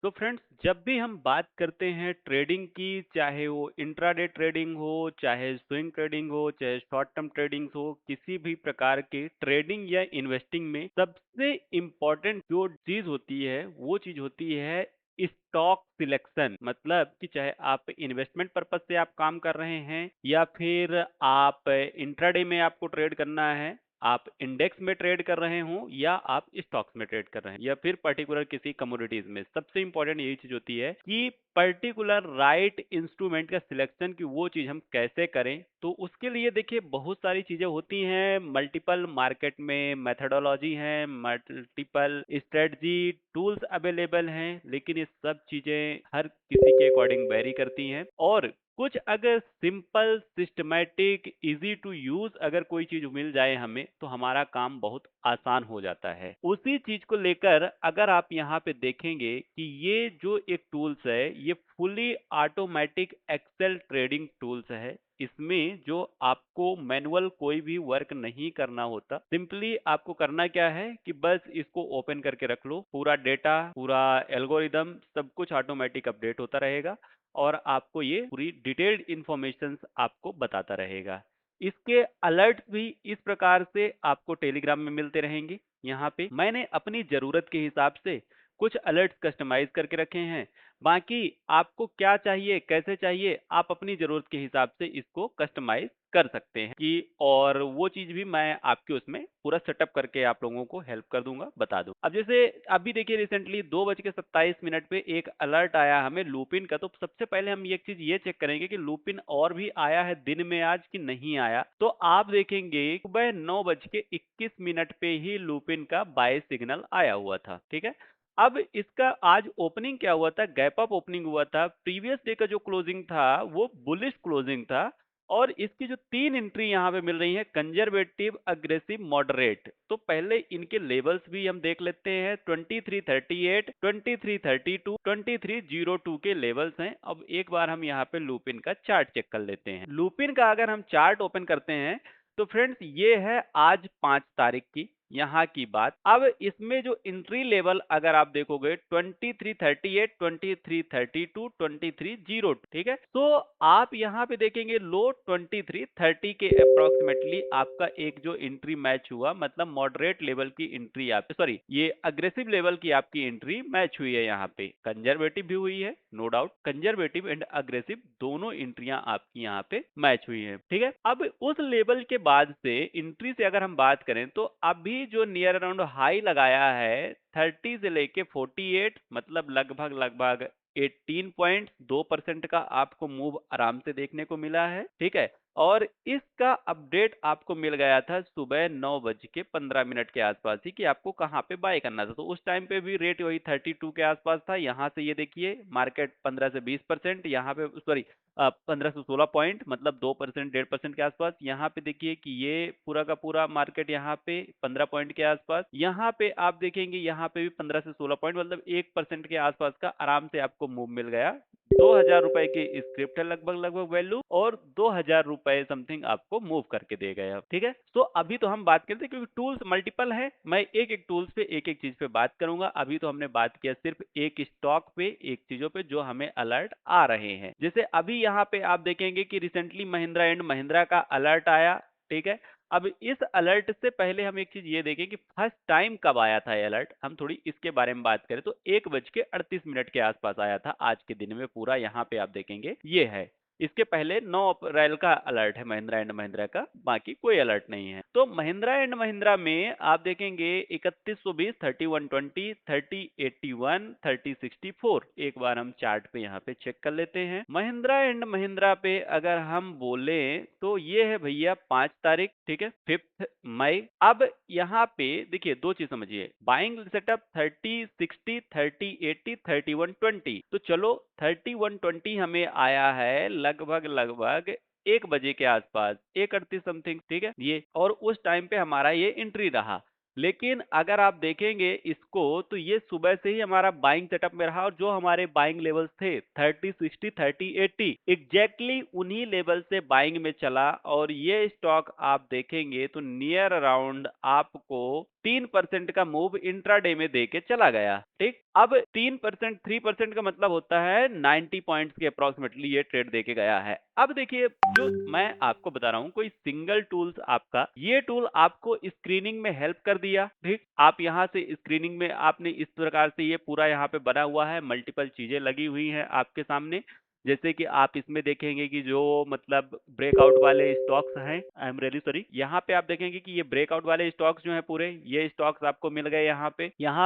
तो फ्रेंड्स, जब भी हम बात करते हैं ट्रेडिंग की, चाहे वो इंट्राडे ट्रेडिंग हो, चाहे स्विंग ट्रेडिंग हो, चाहे शॉर्ट टर्म ट्रेडिंग हो, किसी भी प्रकार के ट्रेडिंग या इन्वेस्टिंग में सबसे इम्पोर्टेंट जो चीज होती है वो चीज होती है स्टॉक सिलेक्शन। मतलब कि चाहे आप इन्वेस्टमेंट पर्पज से आप काम कर रहे हैं या फिर आप इंट्राडे में आपको ट्रेड करना है, आप इंडेक्स में ट्रेड कर रहे हो या आप स्टॉक्स में ट्रेड कर रहे हैं या फिर पर्टिकुलर किसी कमोडिटीज में, सबसे इंपॉर्टेंट यही चीज होती है कि पर्टिकुलर राइट इंस्ट्रूमेंट का सिलेक्शन की वो चीज हम कैसे करें। तो उसके लिए देखिए बहुत सारी चीजें होती हैं, मल्टीपल मार्केट में मेथडोलॉजी है, मल्टीपल स्ट्रेटजी टूल्स अवेलेबल हैं, लेकिन ये सब चीजें हर किसी के अकॉर्डिंग वेरी करती हैं। और कुछ अगर simple systematic easy to use अगर कोई चीज मिल जाए हमें, तो हमारा काम बहुत आसान हो जाता है। उसी चीज को लेकर अगर आप यहाँ पे देखेंगे कि ये जो एक टूल्स है, ये fully automatic Excel trading tools है। इसमें जो आपको मैनुअल कोई भी वर्क नहीं करना होता, सिंपली आपको करना क्या है कि बस इसको ओपन करके रख लो, पूरा डेटा, पूरा एल्गोरिदम सब कुछ ऑटोमेटिक अपडेट होता रहेगा और आपको ये पूरी डिटेल्ड इंफॉर्मेशन आपको बताता रहेगा। इसके अलर्ट भी इस प्रकार से आपको टेलीग्राम में मिलते रहेंगे। यहाँ पे मैंने अपनी जरूरत के हिसाब से कुछ अलर्ट कस्टमाइज करके रखे हैं। बाकी आपको क्या चाहिए, कैसे चाहिए, आप अपनी जरूरत के हिसाब से इसको कस्टमाइज कर सकते हैं कि, और वो चीज भी मैं आपके उसमें पूरा सेटअप करके आप लोगों को हेल्प कर दूंगा, बता दूं। अब जैसे अभी देखिए रिसेंटली 2:27 पे एक अलर्ट आया हमें लूपिन का। तो सबसे पहले हम ये चीज ये चेक करेंगे कि लूपिन और भी आया है दिन में आज कि नहीं आया। तो आप देखेंगे सुबह 9:21 पे ही लूपिन का बाय सिग्नल आया हुआ था। ठीक है, अब इसका आज ओपनिंग क्या हुआ था, गैप अप ओपनिंग हुआ था। प्रीवियस डे का जो क्लोजिंग था वो बुलिश क्लोजिंग था। और इसकी जो तीन एंट्री यहाँ पे मिल रही है, कंजर्वेटिव, अग्रेसिव, मॉडरेट। तो पहले इनके लेवल्स भी हम देख लेते हैं। 2338, 2332, 2302 के लेवल्स हैं। अब एक बार हम यहाँ पे लूपिन का चार्ट चेक कर लेते हैं। लूपिन का अगर हम चार्ट ओपन करते हैं तो फ्रेंड्स ये है आज 5 तारीख की यहाँ की बात। अब इसमें जो एंट्री लेवल अगर आप देखोगे 2338, 2332, 2302, ठीक है। तो आप यहाँ पे देखेंगे लो 2330 के अप्रोक्सीमेटली आपका एक जो एंट्री मैच हुआ, मतलब मॉडरेट लेवल की एंट्री, आप सॉरी ये अग्रेसिव लेवल की आपकी एंट्री मैच हुई है। यहाँ पे कंजर्वेटिव भी हुई है, no doubt, conservative and aggressive दोनों एंट्रियां आपकी यहाँ पे मैच हुई है। ठीक है, अब उस लेवल के बाद से एंट्री से अगर हम बात करें तो अभी जो नियर अराउंड हाई लगाया है 30 से लेके 48, मतलब लगभग लगभग 18.2% का आपको मूव आराम से देखने को मिला है। ठीक है, और इसका अपडेट आपको मिल गया था सुबह 9:15 के आसपास ही कि आपको कहाँ पे बाय करना था। तो उस टाइम पे भी रेट वही 32 के आसपास था। यहाँ से ये देखिए मार्केट 15 से 20%, यहाँ पे सॉरी 15 से 16 पॉइंट, मतलब 2%, 1.5% के आसपास। यहाँ पे देखिए कि ये पूरा का पूरा मार्केट यहाँ पे 15 पॉइंट के आसपास। यहाँ पे आप देखेंगे यहाँ पे भी 15 से 16 पॉइंट, मतलब 1% के आसपास का आराम से आपको मूव मिल गया। 2000 रुपए की स्क्रिप्ट है लगभग लगभग वैल्यू, और 2000 रुपए समथिंग आपको मूव करके दे गए। ठीक है, तो अभी तो हम बात करते हैं क्योंकि टूल्स मल्टीपल है, मैं एक एक टूल्स पे एक एक चीज पे बात करूंगा। अभी तो हमने बात किया सिर्फ एक स्टॉक पे, एक चीजों पे जो हमें अलर्ट आ रहे हैं। जैसे अभी यहाँ पे आप देखेंगे कि रिसेंटली महिंद्रा एंड महिंद्रा का अलर्ट आया। ठीक है, अब इस अलर्ट से पहले हम एक चीज ये देखें कि फर्स्ट टाइम कब आया था ये अलर्ट, हम थोड़ी इसके बारे में बात करें तो 1:38 के आसपास आया था आज के दिन में पूरा। यहाँ पे आप देखेंगे ये है, इसके पहले 9 अप्रैल का अलर्ट है महिंद्रा एंड महिंद्रा का, बाकी कोई अलर्ट नहीं है। तो महिंद्रा एंड महिंद्रा में आप देखेंगे 3120, 3120, 3081, 3064। एक बार हम चार्ट पे यहाँ पे चेक कर लेते हैं। महिंद्रा एंड महिंद्रा पे अगर हम बोले तो ये है भैया 5 तारीख, ठीक है, 5 मई। अब यहाँ पे देखिए दो चीज समझिए, बाइंग सेटअप 3060, 3080, 3120। तो चलो 3120 हमें आया है लगभग लगभग 1 बजे के आसपास, 1:38 समथिंग। ठीक है, ये और उस टाइम पे हमारा ये एंट्री रहा। लेकिन अगर आप देखेंगे इसको तो ये सुबह से ही हमारा बाइंग सेटअप में रहा, और जो हमारे बाइंग लेवल्स थे 3060, 3080, एग्जैक्टली उन्हीं लेवल से बाइंग में चला। और ये स्टॉक आप देखेंगे तो नियर अराउंड आपको 3% का मूव इंट्राडे में दे के चला गया। ठीक, अब 3% 3% का मतलब होता है 90 पॉइंट्स के अप्रोक्सीमेटली ये ट्रेड दे के गया है। अब देखिए, जो मैं आपको बता रहा हूं, कोई सिंगल टूल्स आपका, ये टूल आपको स्क्रीनिंग में हेल्प कर दिया। ठीक, आप यहां से स्क्रीनिंग में आपने इस प्रकार से ये पूरा यहाँ पे बना हुआ है, मल्टीपल चीजें लगी हुई हैं आपके सामने। जैसे कि आप इसमें देखेंगे कि जो मतलब ब्रेकआउट वाले स्टॉक्स हैं, आई एम रियली सॉरी, यहाँ पे आप देखेंगे कि ये ब्रेकआउट वाले स्टॉक्स जो हैं पूरे, ये स्टॉक्स आपको मिल गए यहाँ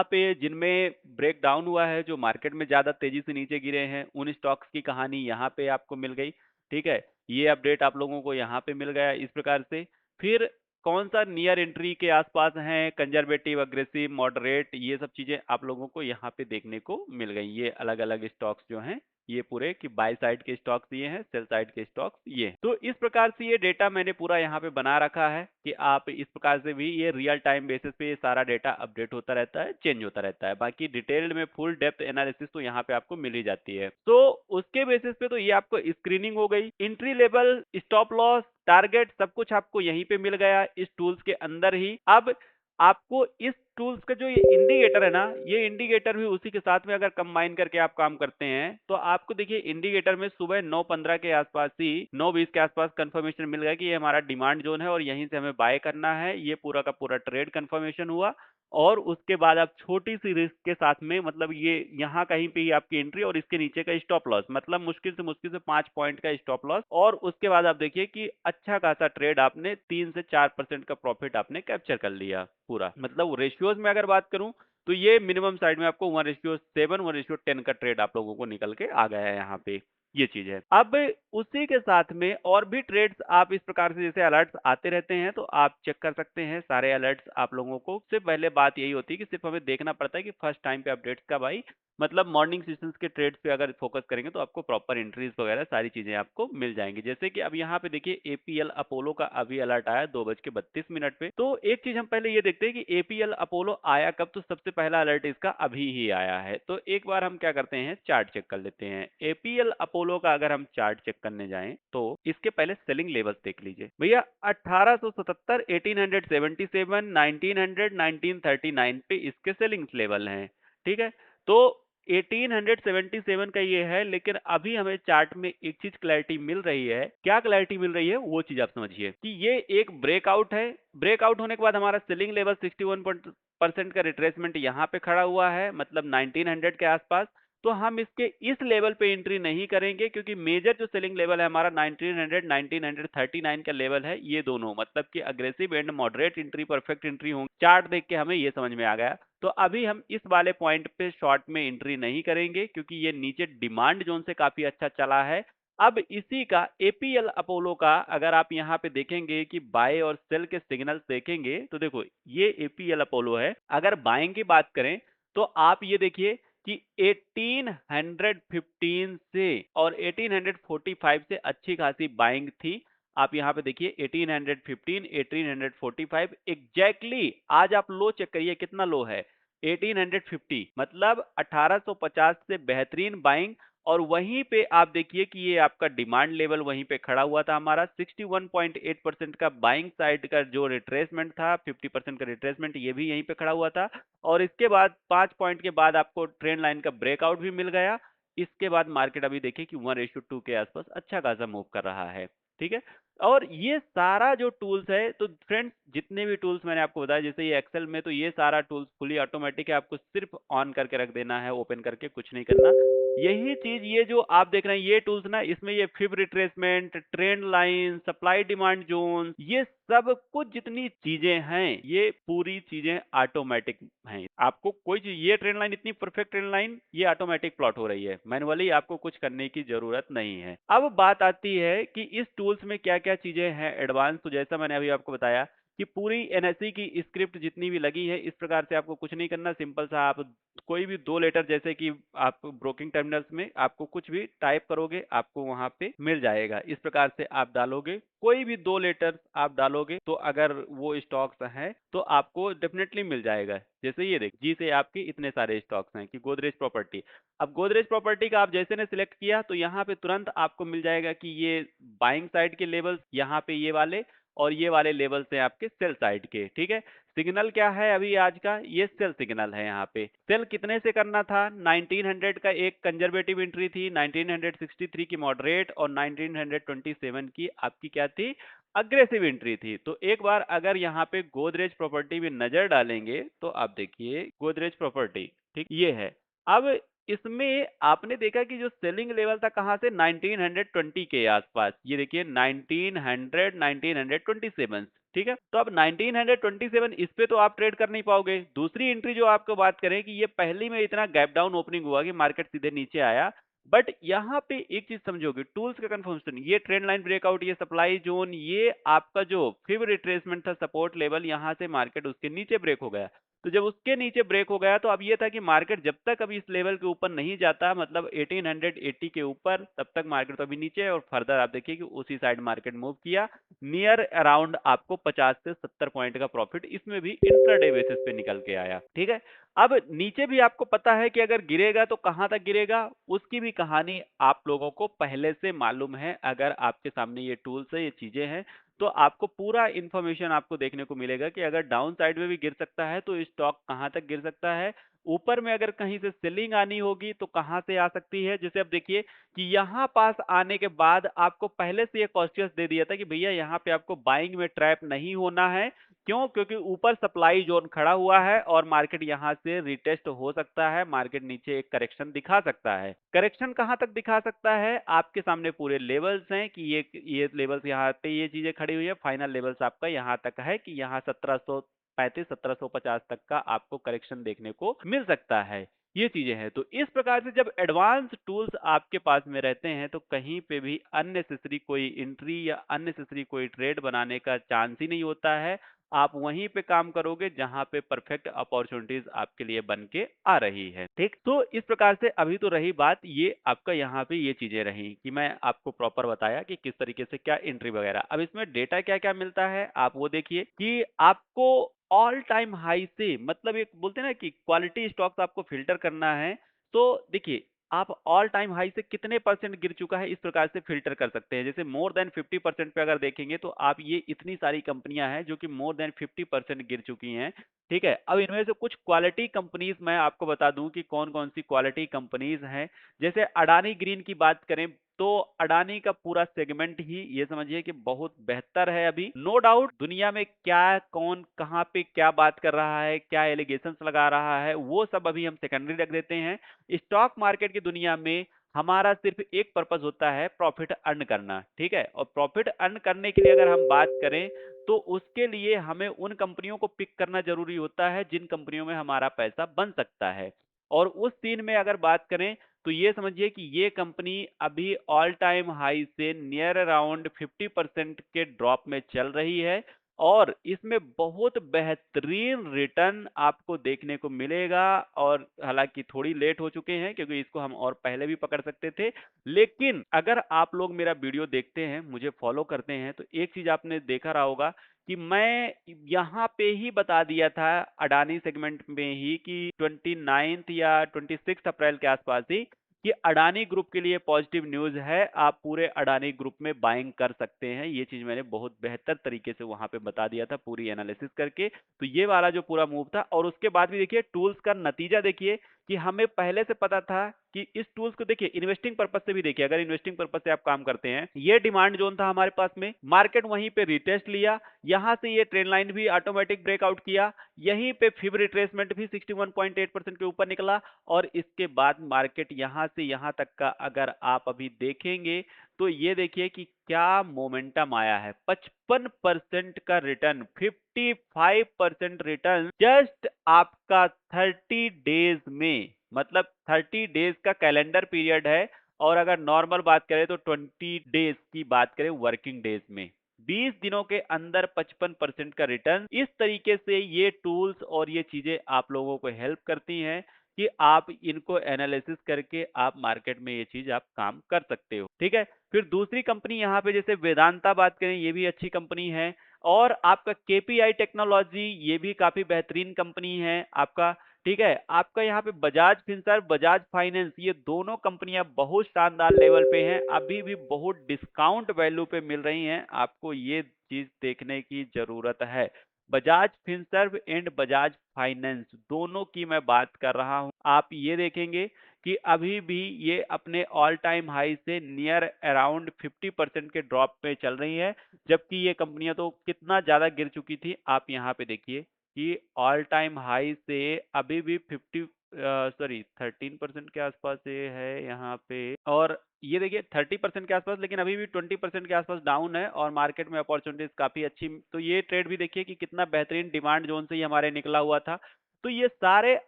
पे जिनमें ब्रेक डाउन हुआ है, जो मार्केट में ज्यादा तेजी से नीचे गिरे हैं, उन स्टॉक्स की कहानी यहाँ पे आपको मिल गई। ठीक है, ये अपडेट आप लोगों को यहाँ पे मिल गया इस प्रकार से। फिर कौन सा नियर एंट्री के आसपास है, कंजर्वेटिव, अग्रेसिव, मॉडरेट, ये सब चीजें आप लोगों को यहाँ पे देखने को मिल गई। ये अलग अलग स्टॉक्स जो हैं, ये पूरे कि बाय साइड के स्टॉक्स ये हैं, सेल साइड के स्टॉक्स ये हैं। तो इस प्रकार से ये डेटा मैंने पूरा यहाँ पे बना रखा है कि आप इस प्रकार से भी ये रियल टाइम बेसिस पे ये सारा डेटा अपडेट होता रहता है, चेंज होता रहता है। बाकी डिटेल्ड में फुल डेप्थ एनालिसिस तो यहाँ पे आपको मिल ही जाती है। तो उसके बेसिस पे तो ये आपको स्क्रीनिंग हो गई, entry level, stop loss, target, सब कुछ आपको यहीं पे मिल गया इस टूल्स के अंदर ही। अब आपको इस टूल्स का जो ये इंडिकेटर है ना, ये इंडिकेटर भी उसी के साथ में अगर कंबाइन करके आप काम करते हैं, तो आपको देखिए इंडिकेटर में सुबह 9:15 के आसपास ही, 9:20 के आसपास कंफर्मेशन मिल गया कि ये हमारा डिमांड जोन है और यहीं से हमें बाय करना है। ये पूरा का पूरा ट्रेड कंफर्मेशन हुआ और उसके बाद आप छोटी सी रिस्क के साथ में, मतलब ये यहाँ कहीं पे ही आपकी एंट्री और इसके नीचे का स्टॉप लॉस, मतलब मुश्किल से 5 पॉइंट का स्टॉप लॉस, और उसके बाद आप देखिए कि अच्छा खासा ट्रेड आपने 3 से 4% का प्रॉफिट आपने कैप्चर कर लिया पूरा। मतलब रेशियोज में अगर बात करूं तो ये मिनिमम साइड में आपको 1:7, 1:10 का ट्रेड आप लोगों को निकल के आ गया है यहाँ पे। ये चीज है। अब उसी के साथ में और भी ट्रेड्स आप इस प्रकार से, जैसे अलर्ट्स आते रहते हैं तो आप चेक कर सकते हैं सारे अलर्ट्स आप लोगों को। सबसे पहले बात यही होती है कि सिर्फ हमें देखना पड़ता है कि फर्स्ट टाइम पे अपडेट्स कब आई। मतलब मॉर्निंग सेशंस के ट्रेड्स पे अगर फोकस करेंगे तो आपको प्रॉपर एंट्रीज वगैरह सारी चीजें आपको मिल जाएंगी। जैसे कि अब यहाँ पे देखिए एपीएल अपोलो का अभी अलर्ट आया 2:32 पे। तो एक चीज हम पहले ये देखते हैं कि एपीएल अपोलो आया कब, तो सबसे पहला अलर्ट इसका अभी ही आया है। तो एक बार हम क्या करते हैं, चार्ट चेक कर लेते हैं। एपीएल अपोलो का अगर हम चार्ट चेक करने जाएं तो इसके पहले सेलिंग लेवल्स देख लीजिए भैया। 1877, 1877, 1900, 1939 पे इसके सेलिंग लेवल हैं। ठीक है, तो 1877 का ये है। लेकिन अभी हमें चार्ट में एक चीज क्लैरिटी मिल रही है। क्या क्लैरिटी मिल रही है, वो चीज आप समझिए कि ये एक ब्रेकआउट है। ब्रेकआउट होने के बाद हमारा सेलिंग लेवल 61% का रिट्रेसमेंट यहाँ पे खड़ा हुआ है, मतलब 1900 के आसपास। तो हम इसके इस लेवल पे एंट्री नहीं करेंगे, क्योंकि मेजर जो सेलिंग लेवल है हमारा 1900, 1939 का लेवल है। ये दोनों मतलब कि aggressive and moderate entry, perfect entry होंगे। चार्ट देख के हमें ये समझ में आ गया। तो अभी हम इस वाले पॉइंट पे शॉर्ट में एंट्री नहीं करेंगे, क्योंकि ये नीचे डिमांड जोन से काफी अच्छा चला है। अब इसी का एपीएल अपोलो का अगर आप यहाँ पे देखेंगे कि बाय और सेल के सिग्नल्स देखेंगे, तो देखो ये एपीएल अपोलो है। अगर बाइंग की बात करें तो आप ये देखिए कि 1815 से और 1845 से अच्छी खासी बाइंग थी। आप यहाँ पे देखिए 1815, 1845 एग्जैक्टली। आज आप लो चेक करिए कितना लो है, 1850, मतलब 1850 से बेहतरीन बाइंग। और वहीं पे आप देखिए कि ये आपका डिमांड लेवल वहीं पे खड़ा हुआ था हमारा। 61.8% का बाइंग साइड का जो रिट्रेसमेंट था, 50% का रिट्रेसमेंट, ये भी यहीं पे खड़ा हुआ था। और इसके बाद 5 पॉइंट के बाद आपको ट्रेंड लाइन का ब्रेकआउट भी मिल गया। इसके बाद मार्केट अभी देखिए कि 1:2 के आसपास अच्छा खासा मूव कर रहा है। ठीक है, और ये सारा जो टूल्स है, तो फ्रेंड्स जितने भी टूल्स मैंने आपको बताया, जैसे ये एक्सेल में तो ये सारा टूल्स फुली ऑटोमेटिक है, आपको सिर्फ ऑन करके रख देना है, ओपन करके कुछ नहीं करना। यही चीज ये जो आप देख रहे हैं ये टूल्स ना, इसमें ये fib retracement, trend line, supply demand zone, ये सब कुछ जितनी चीजें हैं, ये पूरी चीजें ऑटोमेटिक हैं। आपको कोई चीज, ये ट्रेंड लाइन इतनी परफेक्ट ट्रेंड लाइन ये ऑटोमेटिक प्लॉट हो रही है, मैनुअली आपको कुछ करने की जरूरत नहीं है। अब बात आती है कि इस टूल्स में क्या क्या चीजें हैं एडवांस। तो जैसा मैंने अभी आपको बताया कि पूरी एनएससी की स्क्रिप्ट जितनी भी लगी है, इस प्रकार से आपको कुछ नहीं करना। सिंपल सा आप कोई भी 2 लेटर, जैसे कि आप ब्रोकिंग टर्मिनल्स में आपको कुछ भी टाइप करोगे आपको वहां पे मिल जाएगा। इस प्रकार से आप डालोगे कोई भी 2 लेटर आप डालोगे, तो अगर वो स्टॉक्स हैं तो आपको डेफिनेटली मिल जाएगा। जैसे ये देख, जी से आपके इतने सारे स्टॉक्स हैं कि गोदरेज प्रॉपर्टी। अब गोदरेज प्रॉपर्टी का आप जैसे ने सिलेक्ट किया तो यहाँ पे तुरंत आपको मिल जाएगा कि ये बाइंग साइड के लेवल्स यहाँ पे ये वाले, और ये वाले लेवल्स हैं आपके सेल साइड के, ठीक है। सिग्नल क्या है अभी आज का, ये सेल सिग्नल है। यहाँ पे सेल कितने से करना था, 1900 का एक कंजर्वेटिव एंट्री थी, 1963 की मॉडरेट और 1927 की आपकी क्या थी, अग्रेसिव एंट्री थी। तो एक बार अगर यहाँ पे गोदरेज प्रॉपर्टी में नजर डालेंगे तो आप देखिए गोदरेज प्रॉपर्टी, ठीक, ये है। अब इसमें आपने देखा कि जो सेलिंग लेवल था कहां से, 1920 के आसपास, ये देखिए 1900 1927, ठीक है। तो अब 1927 इस पे तो आप ट्रेड कर नहीं पाओगे। दूसरी एंट्री जो आपको बात करें कि ये पहली में इतना गैप डाउन ओपनिंग हुआ कि मार्केट सीधे नीचे आया, बट यहाँ पे एक चीज समझोगे, टूल्स का कंफर्मेशन, ये ट्रेंड लाइन ब्रेकआउट, ये सप्लाई जोन, ये आपका जो फिब रिट्रेसमेंट था, सपोर्ट लेवल, यहाँ से मार्केट उसके नीचे ब्रेक हो गया। तो जब उसके नीचे ब्रेक हो गया तो अब ये था कि मार्केट जब तक अभी इस लेवल के ऊपर नहीं जाता, मतलब 1880 के ऊपर, तब तक मार्केट तो अभी नीचे है। और फर्दर आप देखिए कि उसी साइड मार्केट मूव किया, नियर अराउंड आपको 50 से 70 पॉइंट का प्रॉफिट इसमें भी इंट्राडे बेसिस पे निकल के आया, ठीक है। अब नीचे भी आपको पता है कि अगर गिरेगा तो कहां तक गिरेगा, उसकी भी कहानी आप लोगों को पहले से मालूम है। अगर आपके सामने ये टूल्स है, ये चीजें हैं, तो आपको पूरा इंफॉर्मेशन आपको देखने को मिलेगा कि अगर डाउन साइड में भी गिर सकता है तो स्टॉक कहां तक गिर सकता है, ऊपर में अगर कहीं से सेलिंग आनी होगी तो कहां से आ सकती है। जैसे अब देखिए कि यहां पास आने के बाद आपको पहले से ये कॉन्शियस दे दिया था कि भैया यहाँ पे आपको बाइंग में ट्रैप नहीं होना है। क्यों, क्योंकि ऊपर सप्लाई जोन खड़ा हुआ है और मार्केट यहां से रिटेस्ट हो सकता है, मार्केट नीचे एक करेक्शन दिखा सकता है। करेक्शन कहां तक दिखा सकता है, आपके सामने पूरे लेवल्स हैं कि ये लेवल्स यहाँ पे ये चीजें खड़ी हुई है। फाइनल लेवल्स आपका यहाँ तक है कि यहाँ 1735 1750 तक का आपको करेक्शन देखने को मिल सकता है। ये चीजें हैं। तो इस प्रकार से जब एडवांस टूल्स आपके पास में रहते हैं तो कहीं पे भी अननेसेसरी कोई एंट्री या अननेसेसरी कोई ट्रेड बनाने का चांस ही नहीं होता है। आप वहीं पे काम करोगे जहां पे परफेक्ट अपॉर्चुनिटीज आपके लिए बन के आ रही है, ठीक। तो इस प्रकार से अभी तो रही बात, ये आपका यहाँ पे ये चीजें रही कि मैं आपको प्रॉपर बताया कि किस तरीके से क्या एंट्री वगैरह। अब इसमें डेटा क्या क्या मिलता है आप वो देखिए कि आपको ऑल टाइम हाई से, मतलब एक बोलते हैं ना कि क्वालिटी स्टॉक्स आपको फिल्टर करना है। तो देखिए आप ऑल टाइम हाई से कितने परसेंट गिर चुका है इस प्रकार से फिल्टर कर सकते हैं। जैसे मोर देन 50% पे अगर देखेंगे तो आप ये इतनी सारी कंपनियां हैं जो कि मोर देन 50% गिर चुकी हैं, ठीक है। अब इनमें से कुछ क्वालिटी कंपनीज मैं आपको बता दूं कि कौन कौन सी क्वालिटी कंपनीज हैं। जैसे अडानी ग्रीन की बात करें तो अडानी का पूरा सेगमेंट ही ये समझिए कि बहुत बेहतर है अभी। नो डाउट दुनिया में क्या कौन कहां पे क्या बात कर रहा है, क्या एलिगेशंस लगा रहा है, वो सब अभी हम सेकेंडरी रख देते हैं। स्टॉक मार्केट की दुनिया में हमारा सिर्फ एक पर्पस होता है, प्रॉफिट अर्न करना, ठीक है। और प्रॉफिट अर्न करने के लिए अगर हम बात करें तो उसके लिए हमें उन कंपनियों को पिक करना जरूरी होता है जिन कंपनियों में हमारा पैसा बन सकता है। और उस सीन में अगर बात करें तो ये समझिए कि ये कंपनी अभी ऑल टाइम हाई से नियर अराउंड 50% के ड्रॉप में चल रही है और इसमें बहुत बेहतरीन रिटर्न आपको देखने को मिलेगा। और हालांकि थोड़ी लेट हो चुके हैं क्योंकि इसको हम और पहले भी पकड़ सकते थे, लेकिन अगर आप लोग मेरा वीडियो देखते हैं, मुझे फॉलो करते हैं, तो एक चीज आपने देखा रहा होगा कि मैं यहाँ पे ही बता दिया था अडानी सेगमेंट में ही कि 29 या 26 अप्रैल के आसपास ही कि अडानी ग्रुप के लिए पॉजिटिव न्यूज है, आप पूरे अडानी ग्रुप में बाइंग कर सकते हैं। ये चीज मैंने बहुत बेहतर तरीके से वहां पे बता दिया था पूरी एनालिसिस करके। तो ये वाला जो पूरा मूव था, और उसके बाद भी देखिए टूल्स का नतीजा देखिए कि हमें पहले से पता था कि इस टूल्स को देखिए इन्वेस्टिंग पर्पस से भी देखिए, अगर इन्वेस्टिंग पर्पस से आप काम करते हैं, ये डिमांड जोन था हमारे पास में, मार्केट वहीं पे रिटेस्ट लिया, यहां से ये ट्रेंड लाइन भी ऑटोमेटिक ब्रेकआउट किया, यहीं पे फिब रिट्रेसमेंट भी 61.8% के ऊपर निकला। और इसके बाद मार्केट यहां से यहां तक का अगर आप अभी देखेंगे तो ये देखिए कि क्या मोमेंटम आया है, 55% का रिटर्न, 55% रिटर्न जस्ट आपका 30 डेज में, मतलब 30 डेज का कैलेंडर पीरियड है। और अगर नॉर्मल बात करें तो 20 डेज की बात करें वर्किंग डेज में, 20 दिनों के अंदर 55% का रिटर्न। इस तरीके से ये टूल्स और ये चीजें आप लोगों को हेल्प करती हैं कि आप इनको एनालिसिस करके आप मार्केट में ये चीज आप काम कर सकते हो, ठीक है। फिर दूसरी कंपनी यहाँ पे जैसे वेदांता बात करें, ये भी अच्छी कंपनी है। और आपका केपीआई टेक्नोलॉजी, ये भी काफी बेहतरीन कंपनी है आपका, ठीक है। आपका यहाँ पे बजाज फिनसर्व, बजाज फाइनेंस, ये दोनों कंपनियां बहुत शानदार लेवल पे हैं, अभी भी बहुत डिस्काउंट वैल्यू पे मिल रही हैं आपको। ये चीज देखने की जरूरत है। Bajaj Finserv and Bajaj finance दोनों की मैं बात कर रहा हूं। आप ये देखेंगे कि अभी भी ये अपने ऑल टाइम हाई से नियर अराउंड 50% के ड्रॉप पे चल रही है, जबकि ये कंपनियां तो कितना ज्यादा गिर चुकी थी। आप यहाँ पे देखिए कि ऑल टाइम हाई से अभी भी 13% के आसपास ये है यहाँ पे, और ये देखिए 30% के आसपास, लेकिन अभी भी 20% के आसपास डाउन है और मार्केट में अपॉर्चुनिटीज काफी अच्छी। तो ये ट्रेड भी देखिए कि कितना बेहतरीन डिमांड जोन से ही हमारे निकला हुआ था। तो ये सारे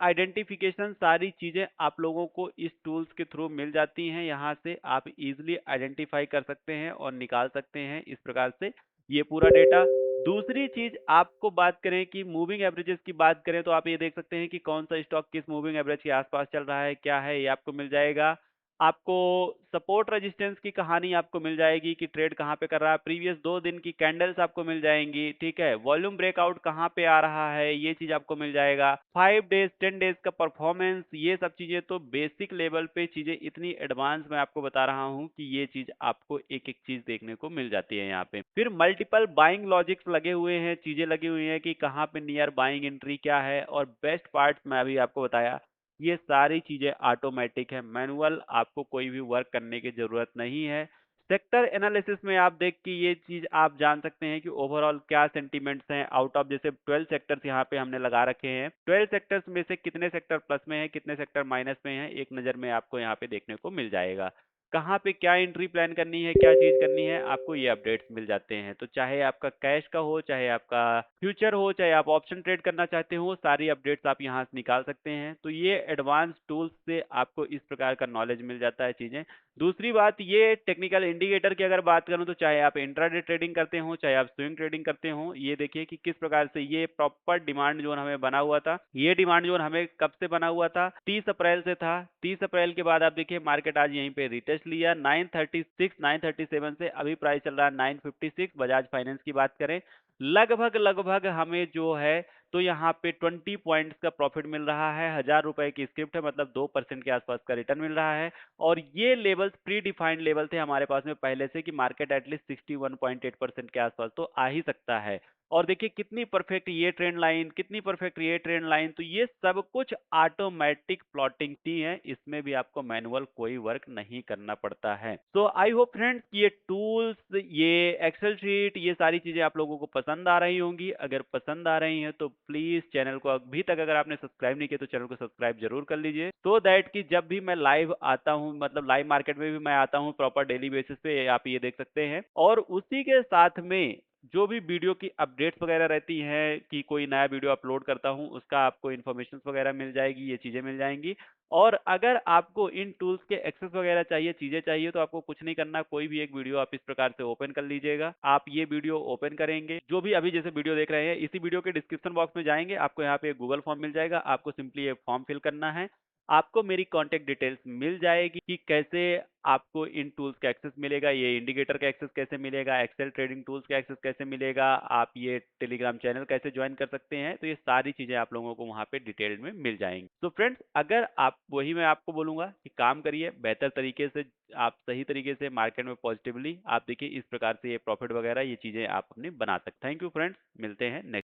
आइडेंटिफिकेशन, सारी चीजें आप लोगों को इस टूल्स के थ्रू मिल जाती हैं। यहाँ से आप इजिली आइडेंटिफाई कर सकते हैं और निकाल सकते हैं इस प्रकार से ये पूरा डेटा। दूसरी चीज आपको बात करें कि मूविंग एवरेजेस की बात करें, तो आप ये देख सकते हैं कि कौन सा स्टॉक किस मूविंग एवरेज के आसपास चल रहा है, क्या है, ये आपको मिल जाएगा। आपको सपोर्ट रेजिस्टेंस की कहानी आपको मिल जाएगी कि ट्रेड कहाँ पे कर रहा है, प्रीवियस 2 दिन की कैंडल्स आपको मिल जाएंगी, ठीक है। वॉल्यूम ब्रेकआउट कहाँ पे आ रहा है ये चीज आपको मिल जाएगा। 5 डेज 10 डेज का परफॉर्मेंस, ये सब चीजें तो बेसिक लेवल पे चीजें, इतनी एडवांस मैं आपको बता रहा हूँ कि ये चीज आपको एक एक चीज देखने को मिल जाती है यहाँ पे। फिर मल्टीपल बाइंग लॉजिक्स लगे हुए हैं, चीजें लगी हुई हैं कि कहाँ पे नियर बाइंग एंट्री क्या है, और बेस्ट पार्ट मैं अभी आपको बताया, ये सारी चीजें ऑटोमेटिक है, मैनुअल आपको कोई भी वर्क करने की जरूरत नहीं है। सेक्टर एनालिसिस में आप देख के ये चीज आप जान सकते हैं कि ओवरऑल क्या सेंटीमेंट्स हैं आउट ऑफ, जैसे 12 सेक्टर्स यहाँ पे हमने लगा रखे हैं, 12 सेक्टर्स में से कितने सेक्टर प्लस में है, कितने सेक्टर माइनस में है, एक नजर में आपको यहाँ पे देखने को मिल जाएगा। कहाँ पे क्या एंट्री प्लान करनी है, क्या चीज करनी है, आपको ये अपडेट्स मिल जाते हैं। तो चाहे आपका कैश का हो, चाहे आपका फ्यूचर हो, चाहे आप ऑप्शन ट्रेड करना चाहते हो, सारी अपडेट्स आप यहाँ से निकाल सकते हैं। तो ये एडवांस टूल्स से आपको इस प्रकार का नॉलेज मिल जाता है चीजें। दूसरी बात, ये टेक्निकल इंडिकेटर की अगर बात करूं, तो चाहे आप इंट्राडे ट्रेडिंग करते हो, चाहे आप स्विंग ट्रेडिंग करते हो, ये देखिए कि किस प्रकार से ये प्रॉपर डिमांड जोन हमें बना हुआ था। ये डिमांड जोन हमें कब से बना हुआ था, 30 अप्रैल से था। 30 अप्रैल के बाद आप देखिए मार्केट आज यहीं पे रिटेस्ट लिया 936 937 से, अभी प्राइस चल रहा है 956। बजाज फाइनेंस की बात करें, लगभग लगभग हमें जो है तो यहाँ पे 20 पॉइंट्स का प्रॉफिट मिल रहा है। 1000 रुपए की स्क्रिप्ट है, मतलब 2% के आसपास का रिटर्न मिल रहा है। और ये लेवल्स प्री डिफाइंड लेवल थे हमारे पास में पहले से कि मार्केट एटलीस्ट 61.8% के आसपास तो आ ही सकता है। और देखिए कितनी परफेक्ट ये ट्रेंड लाइन, कितनी परफेक्ट ये ट्रेंड लाइन, तो ये सब कुछ ऑटोमेटिक प्लॉटिंग ही है, इसमें भी आपको मैनुअल कोई वर्क नहीं करना पड़ता है। तो आई होप फ्रेंड्स ये टूल्स, ये एक्सेल शीट, ये सारी चीजें आप लोगों को पसंद आ रही होंगी। अगर पसंद आ रही हैं तो प्लीज चैनल को अभी तक अगर आपने सब्सक्राइब नहीं किया तो चैनल को सब्सक्राइब जरूर कर लीजिए, सो दैट कि जब भी मैं लाइव आता हूं, मतलब लाइव मार्केट में भी मैं आता हूं प्रॉपर डेली बेसिस पे, आप ये देख सकते हैं। और उसी के साथ में जो भी वीडियो की अपडेट्स वगैरह रहती हैं कि कोई नया वीडियो अपलोड करता हूं, उसका आपको इन्फॉर्मेशन वगैरह मिल जाएगी, ये चीजें मिल जाएंगी। और अगर आपको इन टूल्स के एक्सेस वगैरह चाहिए, चीजें चाहिए, तो आपको कुछ नहीं करना, कोई भी एक वीडियो आप इस प्रकार से ओपन कर लीजिएगा। आप ये वीडियो ओपन करेंगे, जो भी अभी जैसे वीडियो देख रहे हैं, इसी वीडियो के डिस्क्रिप्शन बॉक्स में जाएंगे, आपको यहाँ पे गूगल फॉर्म मिल जाएगा, आपको सिंपली ये फॉर्म फिल करना है। आपको मेरी कॉन्टेक्ट डिटेल्स मिल जाएगी कि कैसे आपको इन टूल्स का एक्सेस मिलेगा, ये इंडिकेटर का एक्सेस कैसे मिलेगा, एक्सेल ट्रेडिंग टूल्स का एक्सेस कैसे मिलेगा, आप ये टेलीग्राम चैनल कैसे ज्वाइन कर सकते हैं। तो ये सारी चीजें आप लोगों को वहां पे डिटेल में मिल जाएंगी। तो फ्रेंड्स, अगर आप, वही मैं आपको बोलूंगा कि काम करिए बेहतर तरीके से, आप सही तरीके से मार्केट में पॉजिटिवली आप देखिए इस प्रकार से ये प्रॉफिट वगैरह ये चीजें आप अपनी बना सकते हैं। थैंक यू फ्रेंड्स, मिलते हैं नेक्स्ट